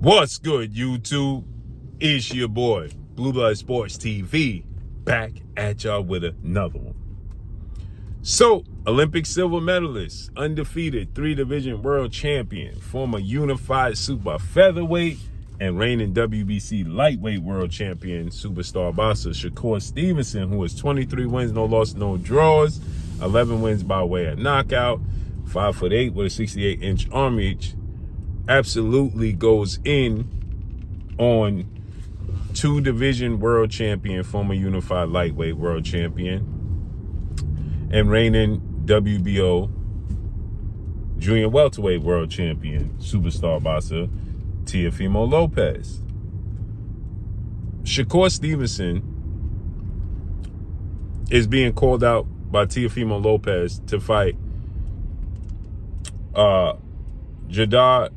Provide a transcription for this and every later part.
What's good, YouTube? It's your boy, Blue Blood Sports TV, back at y'all with another one. So, Olympic silver medalist, undefeated 3-division world champion, former unified super featherweight, and reigning WBC lightweight world champion, superstar boxer Shakur Stevenson, who has 23 wins, no loss, no draws, 11 wins by way of knockout, 5'8" with a 68-inch arm reach, absolutely goes in on 2-division world champion, former unified lightweight world champion, and reigning WBO junior welterweight world champion, superstar boxer Teofimo Lopez. Shakur Stevenson is being called out by Teofimo Lopez to fight Jadar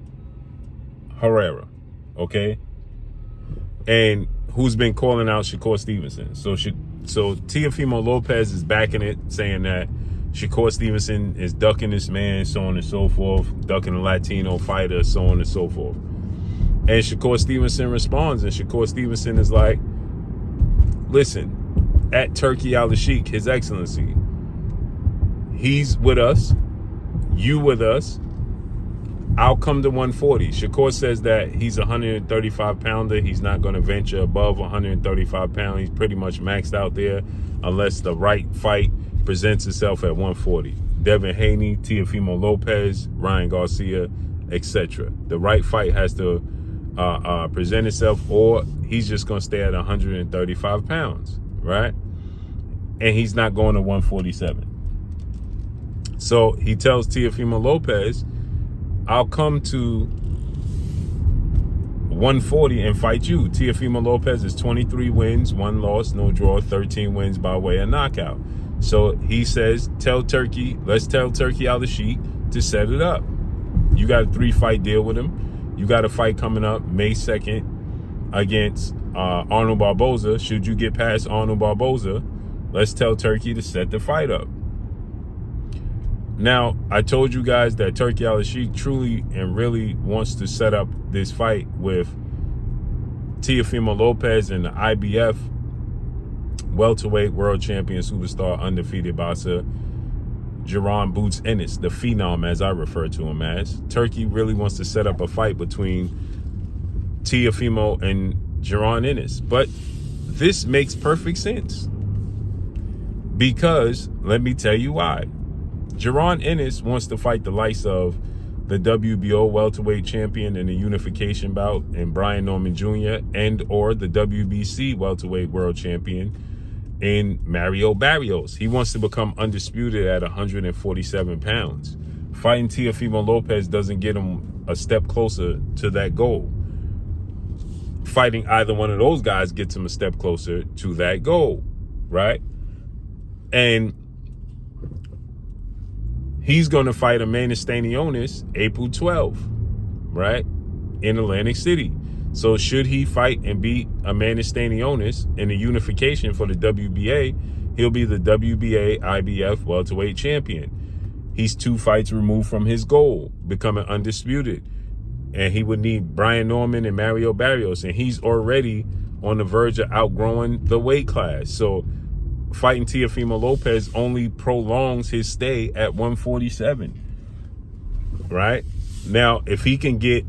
Herrera, okay? And who's been calling out Shakur Stevenson. So Teofimo Lopez is backing it, saying that Shakur Stevenson is ducking this man, so on and so forth, ducking a Latino fighter, so on and so forth. And Shakur Stevenson responds, and Shakur Stevenson is like, listen, at Turki al-Sheikh, His Excellency, he's with us, you with us, I'll come to 140. Shakur says that he's a 135-pounder. He's not going to venture above 135 pounds. He's pretty much maxed out there unless the right fight presents itself at 140. Devin Haney, Teofimo Lopez, Ryan Garcia, etc. The right fight has to present itself, or he's just going to stay at 135 pounds, right? And he's not going to 147. So he tells Teofimo Lopez, I'll come to 140 and fight you. Teofimo Lopez is 23 wins, 1 loss, no draw, 13 wins by way of knockout. So he says, let's tell Turki al-Sheikh to set it up. You got a 3-fight deal with him. You got a fight coming up May 2nd against Arnold Barboza. Should you get past Arnold Barboza, let's tell Turki to set the fight up. Now, I told you guys that Turki al-Sheikh truly and really wants to set up this fight with Teofimo Lopez and the IBF welterweight world champion, superstar, undefeated boxer Jaron Boots Ennis, the Phenom, as I refer to him as. Turki really wants to set up a fight between Teofimo and Jaron Ennis. But this makes perfect sense, because let me tell you why. Jaron Ennis wants to fight the likes of the WBO welterweight champion in the unification bout, and Brian Norman Jr., and or the WBC welterweight world champion in Mario Barrios. He wants to become undisputed at 147 pounds. Fighting Teofimo Lopez doesn't get him a step closer to that goal. Fighting either one of those guys gets him a step closer to that goal, right? And he's going to fight Amanda Stanionis April 12th, right, in Atlantic City. So should he fight and beat Amanda Stanionis in the unification for the WBA, he'll be the WBA IBF welterweight champion. He's 2 fights removed from his goal, becoming undisputed. And he would need Brian Norman and Mario Barrios, and he's already on the verge of outgrowing the weight class. So fighting Teofimo Lopez only prolongs his stay at 147, right? Now, if he can get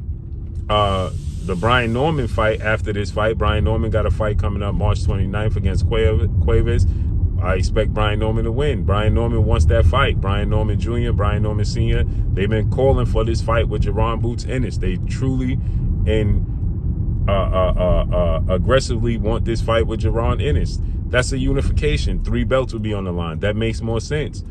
the Brian Norman fight after this fight, Brian Norman got a fight coming up March 29th against Cuevas. I expect Brian Norman to win. Brian Norman wants that fight. Brian Norman Jr., Brian Norman Sr., they've been calling for this fight with Jaron Boots Ennis. They truly and aggressively want this fight with Jaron Ennis. That's a unification. 3 belts would be on the line. That makes more sense,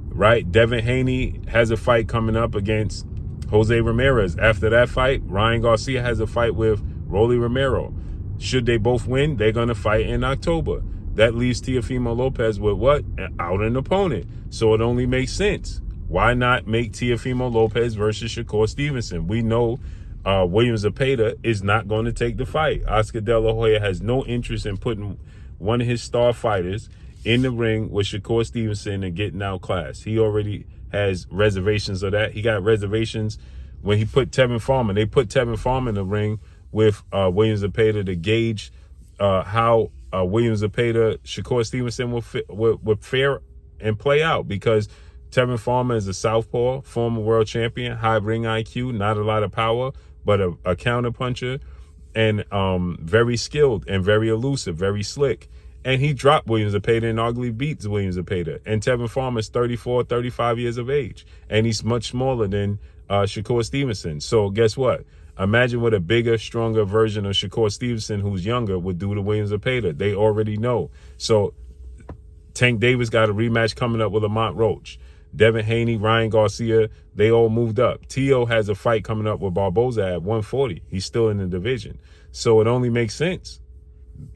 right? Devin Haney has a fight coming up against Jose Ramirez. After that fight, Ryan Garcia has a fight with Rolly Romero. Should they both win, they're going to fight in October. That leaves Teofimo Lopez with what? Out an opponent. So it only makes sense. Why not make Teofimo Lopez versus Shakur Stevenson? We know Williams Zepeda is not going to take the fight. Oscar De La Hoya has no interest in putting one of his star fighters in the ring with Shakur Stevenson and getting outclassed. He already has reservations of that. He got reservations when he put Tevin Farmer. They put Tevin Farmer in the ring with Williams Zepeda to gauge how Williams Zepeda, Shakur Stevenson would fare and play out, because Tevin Farmer is a southpaw, former world champion, high ring IQ, not a lot of power, but a counter puncher, and very skilled and very elusive, very slick. And he dropped Williams Zepeda and arguably beats Williams Zepeda. And Tevin Farmer is 34, 35 years of age, and he's much smaller than Shakur Stevenson. So guess what? Imagine what a bigger, stronger version of Shakur Stevenson, who's younger, would do to Williams Zepeda. They already know. So Tank Davis got a rematch coming up with Lamont Roach. Devin Haney, Ryan Garcia, they all moved up. Tio has a fight coming up with Barboza at 140. He's still in the division. So it only makes sense.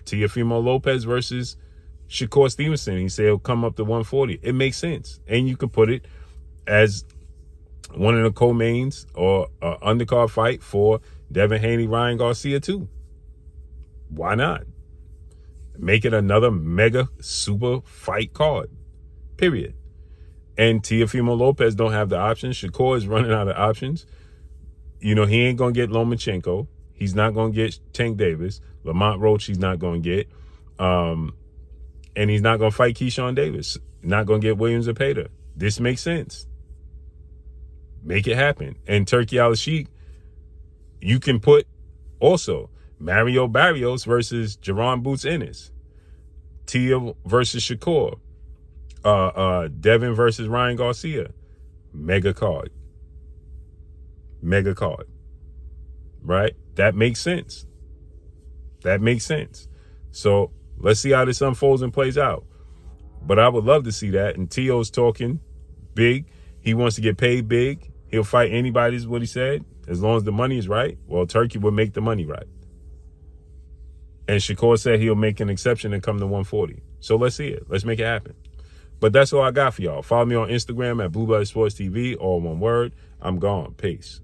Teofimo Lopez versus Shakur Stevenson. He said he'll come up to 140. It makes sense. And you could put it as one of the co-mains or undercard fight for Devin Haney, Ryan Garcia too. Why not? Make it another mega super fight card. Period. And Teofimo Lopez don't have the options. Shakur is running out of options. You know, he ain't going to get Lomachenko. He's not going to get Tank Davis. Lamont Roach, he's not going to get. And he's not going to fight Keyshawn Davis. Not going to get Williams Zepeda. This makes sense. Make it happen. And Turki Al-Sheikh, you can put also Mario Barrios versus Jaron Boots Ennis. Tia versus Shakur. Devin versus Ryan Garcia. Mega card. Mega card. Right? That makes sense. That makes sense. So let's see how this unfolds and plays out. But I would love to see that. And Tio's talking big. He wants to get paid big. He'll fight anybody, is what he said, as long as the money is right. Well, Turki will make the money right. And Shakur said he'll make an exception and come to 140. So let's see it. Let's make it happen. But that's all I got for y'all. Follow me on Instagram at Blue Blooded Sports TV, all one word. I'm gone. Peace.